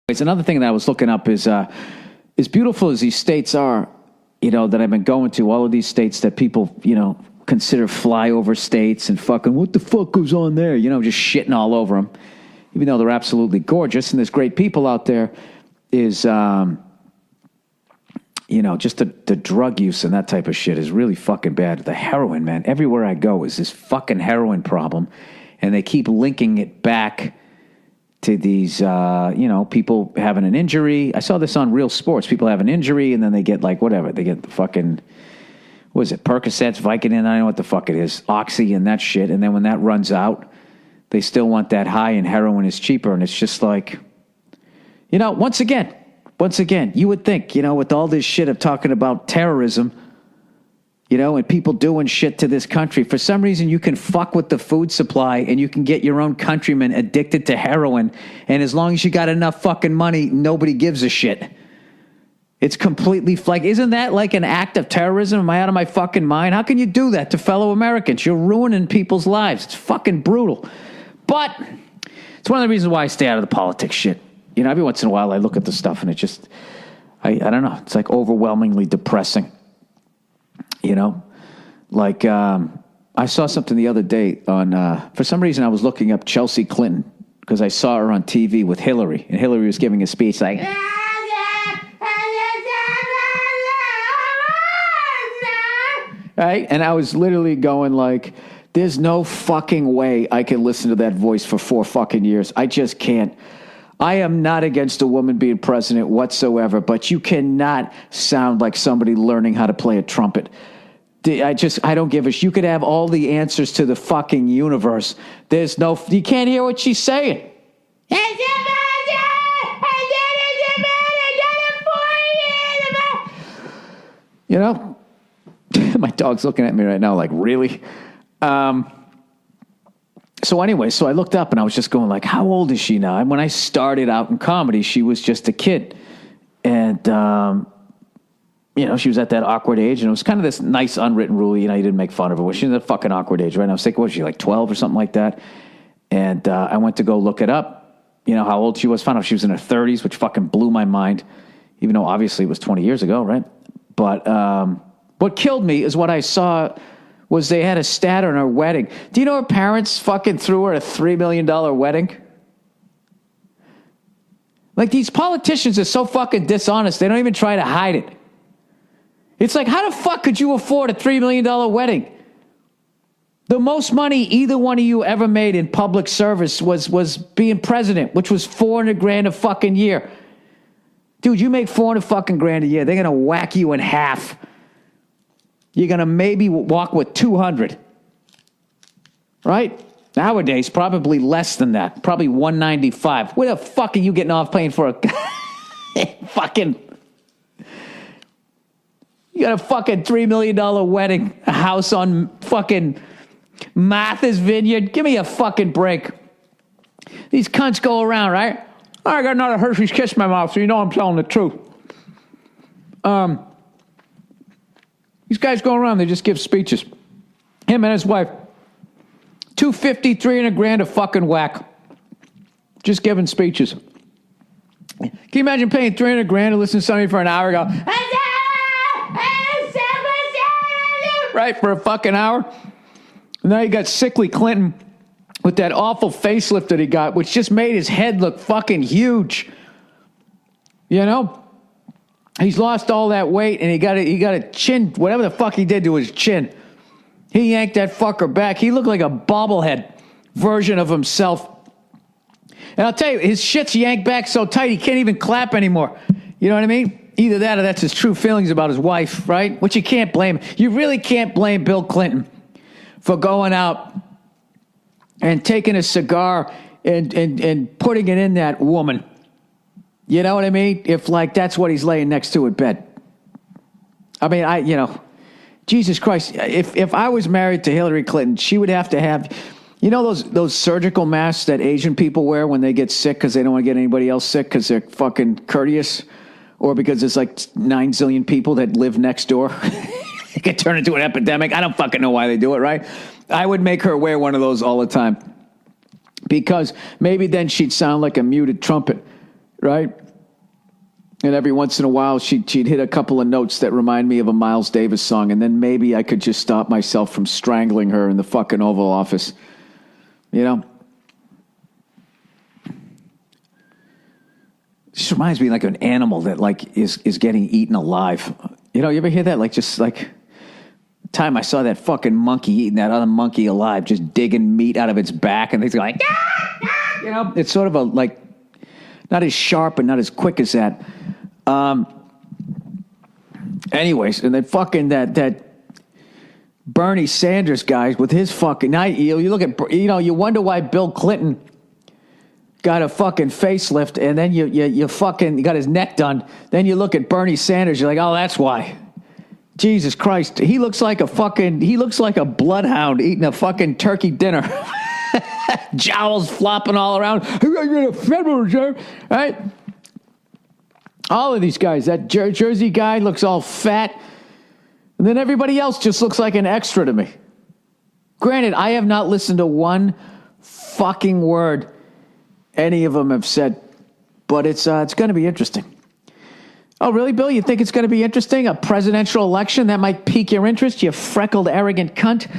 It's another thing that I was looking up is as beautiful as these states are, that I've been going to, all of these states that people, consider flyover states and fucking, what the fuck goes on there? Just shitting all over them, even though they're absolutely gorgeous and there's great people out there, is, just the drug use and that type of shit is really fucking bad. The heroin, man, everywhere I go is this fucking heroin problem, and they keep linking it back to these, people having an injury. I saw this on Real Sports. People have an injury, and then they get, whatever. They get the fucking, what is it, Percocets, Vicodin, I don't know what the fuck it is, Oxy and that shit. And then when that runs out, they still want that high, and heroin is cheaper. And it's just like, once again, you would think, with all this shit of talking about terrorism, and people doing shit to this country, for some reason you can fuck with the food supply and you can get your own countrymen addicted to heroin. And as long as you got enough fucking money, nobody gives a shit. It's completely isn't that like an act of terrorism? Am I out of my fucking mind? How can you do that to fellow Americans? You're ruining people's lives. It's fucking brutal. But it's one of the reasons why I stay out of the politics shit. Every once in a while I look at the stuff and it just, I don't know. It's overwhelmingly depressing. I saw something the other day on, for some reason I was looking up Chelsea Clinton because I saw her on TV with Hillary, and Hillary was giving a speech right? And I was literally going there's no fucking way I can listen to that voice for 4 fucking years. I just can't. I am not against a woman being president whatsoever, but you cannot sound like somebody learning how to play a trumpet. I don't give a shit. You could have all the answers to the fucking universe. You can't hear what she's saying. My dog's looking at me right now really? So I looked up and I was just going how old is she now? And when I started out in comedy, she was just a kid. And, she was at that awkward age, and it was kind of this nice unwritten rule, you didn't make fun of her. Well, she was at a fucking awkward age, right? And I was thinking, what was she, 12 or something like that? And I went to go look it up, how old she was. Found out she was in her 30s, which fucking blew my mind, even though obviously it was 20 years ago, right? But what killed me is what I saw was they had a stat on her wedding. Do you know her parents fucking threw her a $3 million wedding? These politicians are so fucking dishonest, they don't even try to hide it. It's how the fuck could you afford a $3 million wedding? The most money either one of you ever made in public service was being president, which was $400,000 a fucking year. Dude, you make $400 fucking grand a year, they're gonna whack you in half. You're gonna maybe walk with 200, right? Nowadays, probably less than that, probably 195. Where the fuck are you getting off paying for a fucking? You got a fucking $3 million wedding, a house on fucking Martha's Vineyard. Give me a fucking break. These cunts go around, right? I got another Hershey's Kiss in my mouth, so I'm telling the truth. These guys go around, they just give speeches. Him and his wife. $250,000, $300,000 a fucking whack. Just giving speeches. Can you imagine paying $300,000 to listen to somebody for an hour and go, right, for a fucking hour? And now you got sickly Clinton with that awful facelift that he got, which just made his head look fucking huge. He's lost all that weight, and he got a chin, whatever the fuck he did to his chin. He yanked that fucker back. He looked like a bobblehead version of himself. And I'll tell you, his shit's yanked back so tight he can't even clap anymore. You know what I mean? Either that or that's his true feelings about his wife, right? Which you can't blame. You really can't blame Bill Clinton for going out and taking a cigar and putting it in that woman. You know what I mean? If that's what he's laying next to in bed. I mean, Jesus Christ, if I was married to Hillary Clinton, she would have to have, those surgical masks that Asian people wear when they get sick because they don't want to get anybody else sick because they're fucking courteous, or because there's 9 zillion people that live next door. It could turn into an epidemic. I don't fucking know why they do it, right? I would make her wear one of those all the time because maybe then she'd sound like a muted trumpet. right? And every once in a while, she'd hit a couple of notes that remind me of a Miles Davis song, and then maybe I could just stop myself from strangling her in the fucking Oval Office. You know? Just reminds me like an animal that like is getting eaten alive. You know, you ever hear that? Like just like the time I saw that fucking monkey eating that other monkey alive, just digging meat out of its back, and things like, you know, it's sort of a like not as sharp and not as quick as that. Anyways, and then fucking that Bernie Sanders guy with his fucking you look at, you know, you wonder why Bill Clinton got a fucking facelift, and then you fucking got his neck done. Then you look at Bernie Sanders, you're like, oh, that's why. Jesus Christ, he looks like a bloodhound eating a fucking turkey dinner. Jowls flopping all around. You're a Federal Reserve, right? All of these guys, that Jersey guy looks all fat, and then everybody else just looks like an extra to me. Granted, I have not listened to one fucking word any of them have said, but it's going to be interesting. Oh, really, Bill? You think it's going to be interesting? A presidential election? That might pique your interest, you freckled, arrogant cunt.